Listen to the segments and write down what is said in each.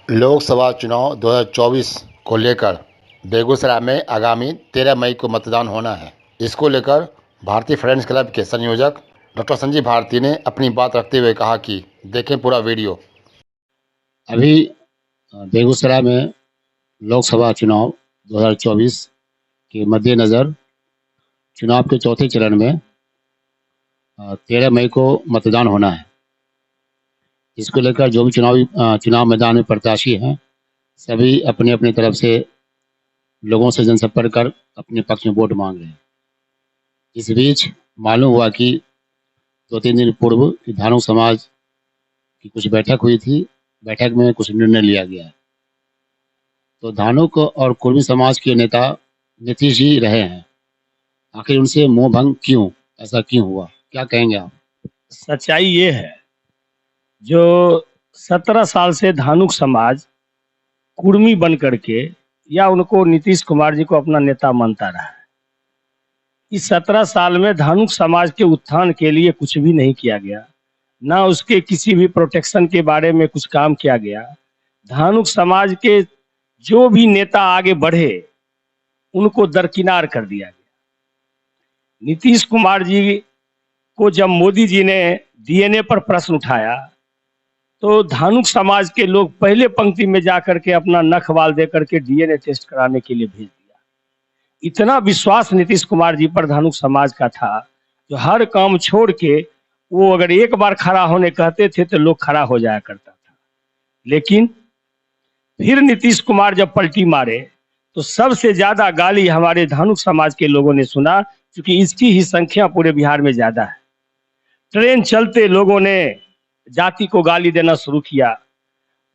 लोकसभा चुनाव 2024 को लेकर बेगूसराय में आगामी 13 मई को मतदान होना है। इसको लेकर भारतीय फ्रेंड्स क्लब के संयोजक डॉक्टर संजीव भारती ने अपनी बात रखते हुए कहा कि देखें पूरा वीडियो। अभी बेगूसराय में लोकसभा चुनाव 2024 के मद्देनज़र चुनाव के चौथे चरण में 13 मई को मतदान होना है। इसको लेकर जो भी चुनाव मैदान में प्रत्याशी हैं, सभी अपने अपने तरफ से लोगों से जनसंपर्क कर अपने पक्ष में वोट मांग रहे हैं। इस बीच मालूम हुआ कि 2-3 दिन पूर्व धानुक समाज की कुछ बैठक हुई थी। बैठक में कुछ निर्णय लिया गया है। तो धानुक और कुर्मी समाज के नेता नीतीश जी रहे हैं, आखिर उनसे मोह भंग क्यों, ऐसा क्यों हुआ, क्या कहेंगे आप? सच्चाई ये है, जो 17 साल से धानुक समाज कुर्मी बन करके या उनको नीतीश कुमार जी को अपना नेता मानता रहा है। इस 17 साल में धानुक समाज के उत्थान के लिए कुछ भी नहीं किया गया, ना उसके किसी भी प्रोटेक्शन के बारे में कुछ काम किया गया। धानुक समाज के जो भी नेता आगे बढ़े उनको दरकिनार कर दिया गया। नीतीश कुमार जी को जब मोदी जी ने डीएनए पर प्रश्न उठाया तो धानुक समाज के लोग पहले पंक्ति में जाकर के अपना नख वाल दे करके डीएनए टेस्ट कराने के लिए भेज दिया। इतना विश्वास नीतीश कुमार जी पर धानुक समाज का था, जो हर काम छोड़ के वो अगर एक बार खड़ा होने कहते थे तो लोग खड़ा हो जाया करता था। लेकिन फिर नीतीश कुमार जब पलटी मारे तो सबसे ज्यादा गाली हमारे धानुक समाज के लोगों ने सुना, क्योंकि इसकी ही संख्या पूरे बिहार में ज्यादा है। ट्रेन चलते लोगों ने जाति को गाली देना शुरू किया।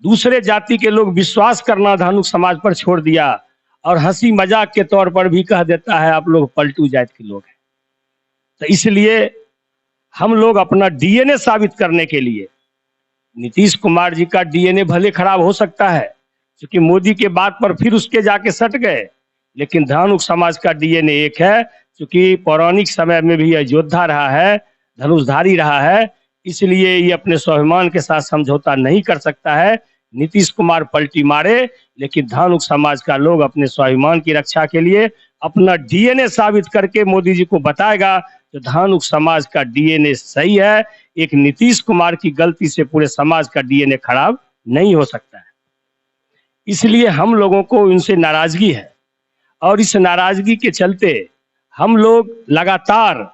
दूसरे जाति के लोग विश्वास करना धानुक समाज पर छोड़ दिया और हंसी मजाक के तौर पर भी कह देता है आप लोग पलटू जात के लोग हैं। तो इसलिए हम लोग अपना डीएनए साबित करने के लिए, नीतीश कुमार जी का डीएनए भले खराब हो सकता है क्योंकि मोदी के बात पर फिर उसके जाके सट गए, लेकिन धानुक समाज का डीएनए एक है, क्योंकि पौराणिक समय में भी यह योद्धा रहा है, धनुषधारी रहा है, इसलिए ये अपने स्वाभिमान के साथ समझौता नहीं कर सकता है। नीतीश कुमार पलटी मारे, लेकिन धानुक समाज का लोग अपने स्वाभिमान की रक्षा के लिए अपना डीएनए साबित करके मोदी जी को बताएगा तो धानुक समाज का डीएनए सही है। एक नीतीश कुमार की गलती से पूरे समाज का डीएनए खराब नहीं हो सकता है। इसलिए हम लोगों को उनसे नाराजगी है और इस नाराजगी के चलते हम लोग लगातार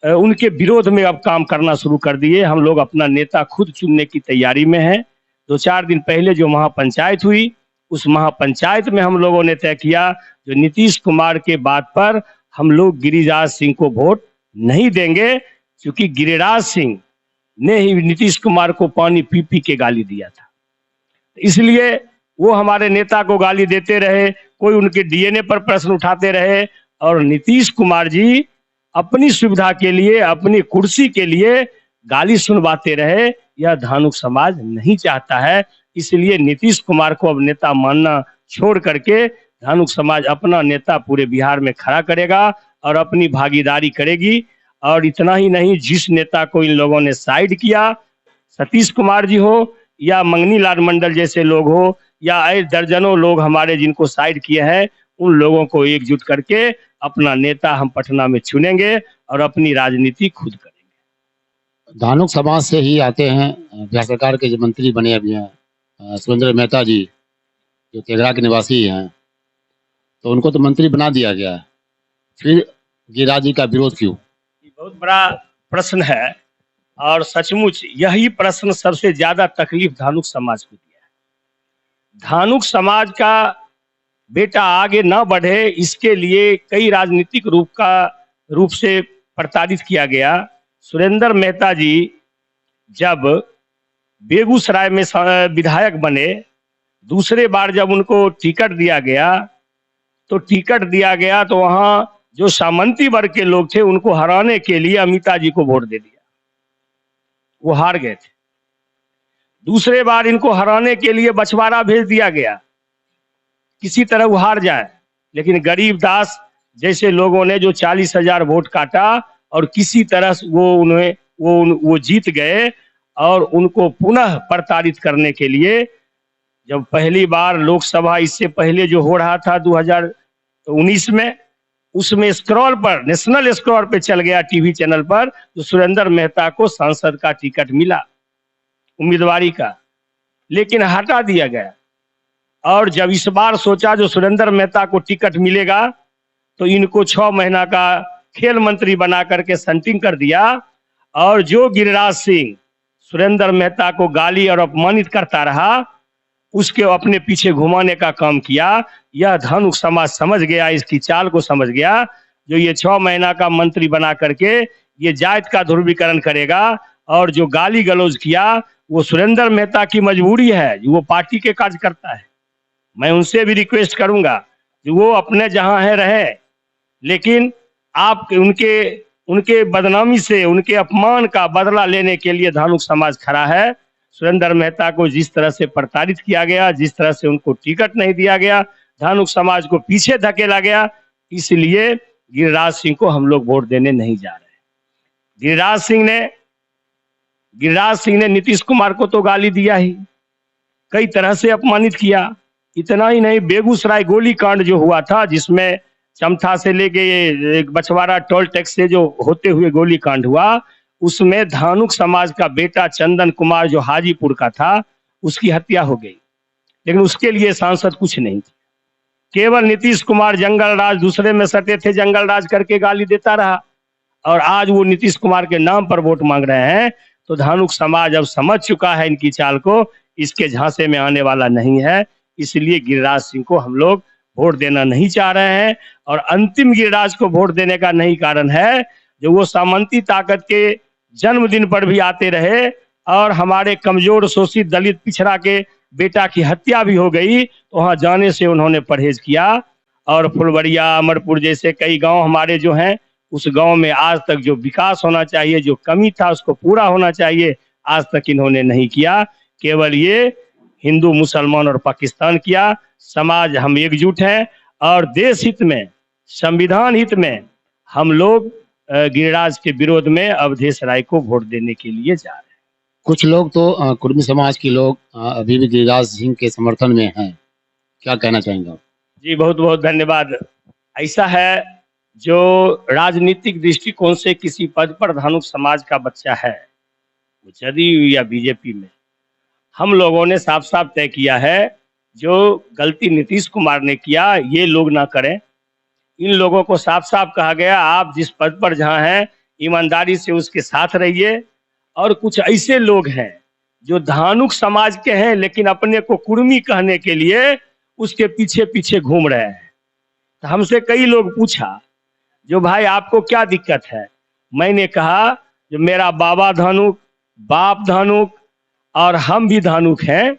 उनके विरोध में अब काम करना शुरू कर दिए। हम लोग अपना नेता खुद चुनने की तैयारी में हैं। 2-4 दिन पहले जो महापंचायत हुई, उस महापंचायत में हम लोगों ने तय किया जो नीतीश कुमार के बात पर हम लोग गिरिराज सिंह को वोट नहीं देंगे, क्योंकि गिरिराज सिंह ने ही नीतीश कुमार को पानी पी पी के गाली दिया था। इसलिए वो हमारे नेता को गाली देते रहे, कोई उनके डीएनए पर प्रश्न उठाते रहे और नीतीश कुमार जी अपनी सुविधा के लिए, अपनी कुर्सी के लिए गाली सुनवाते रहे। यह धानुक समाज नहीं चाहता है। इसलिए नीतीश कुमार को अब नेता मानना छोड़ करके धानुक समाज अपना नेता पूरे बिहार में खड़ा करेगा और अपनी भागीदारी करेगी। और इतना ही नहीं, जिस नेता को इन लोगों ने साइड किया, सतीश कुमार जी हो या मंगनी लाल मंडल जैसे लोग हो या दर्जनों लोग हमारे जिनको साइड किए हैं, उन लोगों को एकजुट करके अपना नेता हम पटना में चुनेंगे और अपनी राजनीति खुद करेंगे। धानुक समाज से ही आते हैं बिहार सरकार के जो मंत्री बने अभी हैं सुरेंद्र मेहता जी, जो तेघड़ा के निवासी हैं, तो उनको तो मंत्री बना दिया गया है, फिर गिरिराज जी का विरोध क्यों? ये बहुत बड़ा प्रश्न है और सचमुच यही प्रश्न सबसे ज्यादा तकलीफ धानुक समाज को दिया है। धानुक समाज का बेटा आगे ना बढ़े, इसके लिए कई राजनीतिक रूप से प्रताड़ित किया गया। सुरेंद्र मेहता जी जब बेगूसराय में विधायक बने, दूसरे बार जब उनको टिकट दिया गया तो वहां जो सामंती वर्ग के लोग थे उनको हराने के लिए अमिता जी को वोट दे दिया, वो हार गए थे। दूसरे बार इनको हराने के लिए बछवाड़ा भेज दिया गया, किसी तरह वो हार जाए, लेकिन गरीबदास जैसे लोगों ने जो 40,000 वोट काटा और किसी तरह वो जीत गए और उनको पुनः प्रताड़ित करने के लिए जब पहली बार लोकसभा, इससे पहले जो हो रहा था 2019 में, उसमें स्क्रॉल पर, नेशनल स्क्रॉल पे चल गया टीवी चैनल पर, तो सुरेंद्र मेहता को सांसद का टिकट मिला, उम्मीदवारी का, लेकिन हटा दिया गया। और जब इस बार सोचा जो सुरेंद्र मेहता को टिकट मिलेगा, तो इनको 6 महीना का खेल मंत्री बना करके सेंटिंग कर दिया। और जो गिरिराज सिंह सुरेंद्र मेहता को गाली और अपमानित करता रहा, उसके अपने पीछे घुमाने का काम किया। यह धानुक समाज समझ गया, इसकी चाल को समझ गया, जो ये 6 महीना का मंत्री बना करके ये जात का ध्रुवीकरण करेगा। और जो गाली गलौज किया, वो सुरेंद्र मेहता की मजबूरी है, वो पार्टी के कार्य करता है। मैं उनसे भी रिक्वेस्ट करूंगा कि वो अपने जहां है रहे, लेकिन आप उनके बदनामी से, उनके अपमान का बदला लेने के लिए धानुक समाज खड़ा है। सुरेंद्र मेहता को जिस तरह से प्रताड़ित किया गया, जिस तरह से उनको टिकट नहीं दिया गया, धानुक समाज को पीछे धकेला गया, इसलिए गिरिराज सिंह को हम लोग वोट देने नहीं जा रहे। गिरिराज सिंह ने नीतीश कुमार को तो गाली दिया ही, कई तरह से अपमानित किया। इतना ही नहीं, बेगूसराय गोली कांड जो हुआ था, जिसमें चमथा से लेके ये बछवाड़ा टोल टैक्स से जो होते हुए गोली कांड हुआ, उसमें धानुक समाज का बेटा चंदन कुमार जो हाजीपुर का था, उसकी हत्या हो गई, लेकिन उसके लिए सांसद कुछ नहीं किया। केवल नीतीश कुमार जंगल राज, दूसरे में सटे थे, जंगल राज करके गाली देता रहा, और आज वो नीतीश कुमार के नाम पर वोट मांग रहे हैं। तो धानुक समाज अब समझ चुका है इनकी चाल को, इसके झांसे में आने वाला नहीं है। इसलिए गिरिराज सिंह को हम लोग वोट देना नहीं चाह रहे हैं। और अंतिम गिरिराज को वोट देने का नहीं कारण है, जो वो सामंती ताकत के जन्मदिन पर भी आते रहे, और हमारे कमजोर, शोषित, दलित, पिछड़ा के बेटा की हत्या भी हो गई, तो वहां जाने से उन्होंने परहेज किया। और फुलवरिया, अमरपुर जैसे कई गांव हमारे जो हैं, उस गांव में आज तक जो विकास होना चाहिए, जो कमी था, उसको पूरा होना चाहिए, आज तक इन्होंने नहीं किया। केवल ये हिंदू, मुसलमान और पाकिस्तान किया। समाज हम एकजुट हैं, और देश हित में, संविधान हित में हम लोग गिरिराज के विरोध में अवधेश राय को वोट देने के लिए जा रहे हैं। कुछ लोग तो कुर्मी समाज के लोग अभी भी गिरिराज सिंह के समर्थन में हैं, क्या कहना चाहेंगे आप? जी, बहुत बहुत धन्यवाद। ऐसा है, जो राजनीतिक दृष्टिकोण से किसी पद पर धानुक समाज का बच्चा है, वो जदयू या बीजेपी में, हम लोगों ने साफ साफ तय किया है, जो गलती नीतीश कुमार ने किया, ये लोग ना करें। इन लोगों को साफ साफ कहा गया, आप जिस पद पर जहां हैं, ईमानदारी से उसके साथ रहिए। और कुछ ऐसे लोग हैं जो धानुक समाज के हैं, लेकिन अपने को कुर्मी कहने के लिए उसके पीछे पीछे घूम रहे हैं। तो हमसे कई लोग पूछा, जो भाई आपको क्या दिक्कत है? मैंने कहा, जो मेरा बाबा धानुक, बाप धानुक, और हम भी धानुक हैं।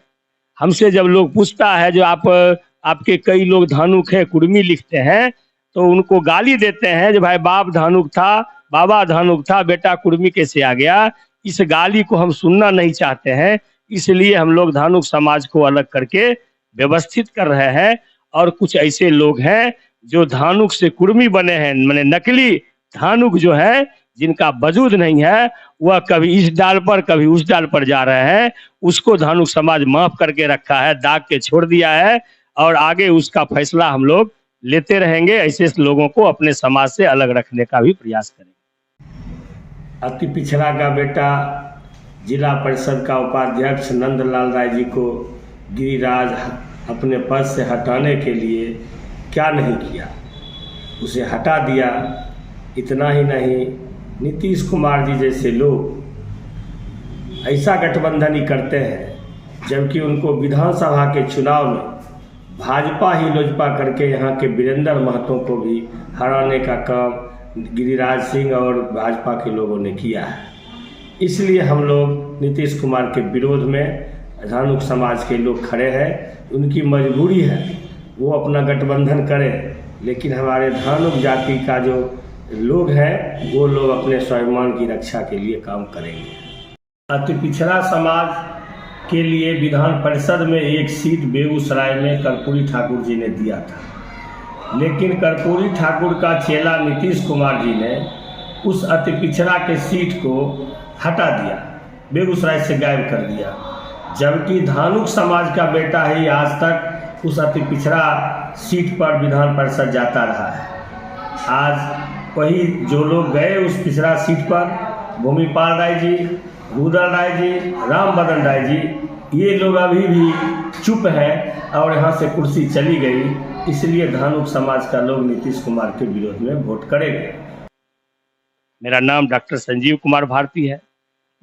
हमसे जब लोग पूछता है, जो आपके कई लोग धानुक हैं, कुर्मी लिखते हैं, तो उनको गाली देते हैं, जो भाई बाप धानुक था, बाबा धानुक था, बेटा कुर्मी कैसे आ गया? इस गाली को हम सुनना नहीं चाहते हैं। इसलिए हम लोग धानुक समाज को अलग करके व्यवस्थित कर रहे हैं। और कुछ ऐसे लोग हैं जो धानुक से कुर्मी बने हैं, माने नकली धानुक जो है, जिनका वजूद नहीं है, वह कभी इस डाल पर कभी उस डाल पर जा रहे हैं। उसको धानुक समाज माफ करके रखा है, दाग के छोड़ दिया है, और आगे उसका फैसला हम लोग लेते रहेंगे। ऐसे लोगों को अपने समाज से अलग रखने का भी प्रयास करेंगे। अति पिछड़ा का बेटा जिला परिषद का उपाध्यक्ष नंदलाल राय जी को गिरिराज अपने पद से हटाने के लिए क्या नहीं किया, उसे हटा दिया। इतना ही नहीं, नीतीश कुमार जी जैसे लोग ऐसा गठबंधन ही करते हैं, जबकि उनको विधानसभा के चुनाव में भाजपा ही लोजपा करके यहाँ के वीरेंद्र महतो को भी हराने का काम गिरिराज सिंह और भाजपा के लोगों ने किया है। इसलिए हम लोग नीतीश कुमार के विरोध में धानुक समाज के लोग खड़े हैं। उनकी मजबूरी है, वो अपना गठबंधन करें, लेकिन हमारे धानुक जाति का जो लोग हैं, वो लोग अपने स्वाभिमान की रक्षा के लिए काम करेंगे। अति पिछड़ा समाज के लिए विधान परिषद में एक सीट बेगूसराय में कर्पूरी ठाकुर जी ने दिया था, लेकिन कर्पूरी ठाकुर का चेला नीतीश कुमार जी ने उस अति पिछड़ा के सीट को हटा दिया, बेगूसराय से गायब कर दिया। जबकि धानुक समाज का बेटा ही आज तक उस अति पिछड़ा सीट पर विधान परिषद जाता रहा है। आज वही जो लोग गए उस पिछड़ा सीट पर, भूमिपाल राय जी, रुदल राय जी, राम बदन राय जी, ये लोग अभी भी चुप हैं और यहाँ से कुर्सी चली गई, इसलिए धानुक समाज का लोग नीतीश कुमार के विरोध में वोट करेंगे। मेरा नाम डॉक्टर संजीव कुमार भारती है।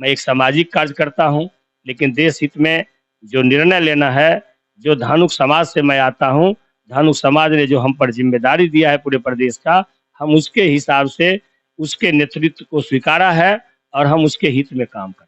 मैं एक सामाजिक कार्यकर्ता हूँ, लेकिन देश हित में जो निर्णय लेना है, जो धानुक समाज से मैं आता हूँ, धानुक समाज ने जो हम पर जिम्मेदारी दिया है पूरे प्रदेश का, हम उसके हिसाब से उसके नेतृत्व को स्वीकारा है और हम उसके हित में काम करें।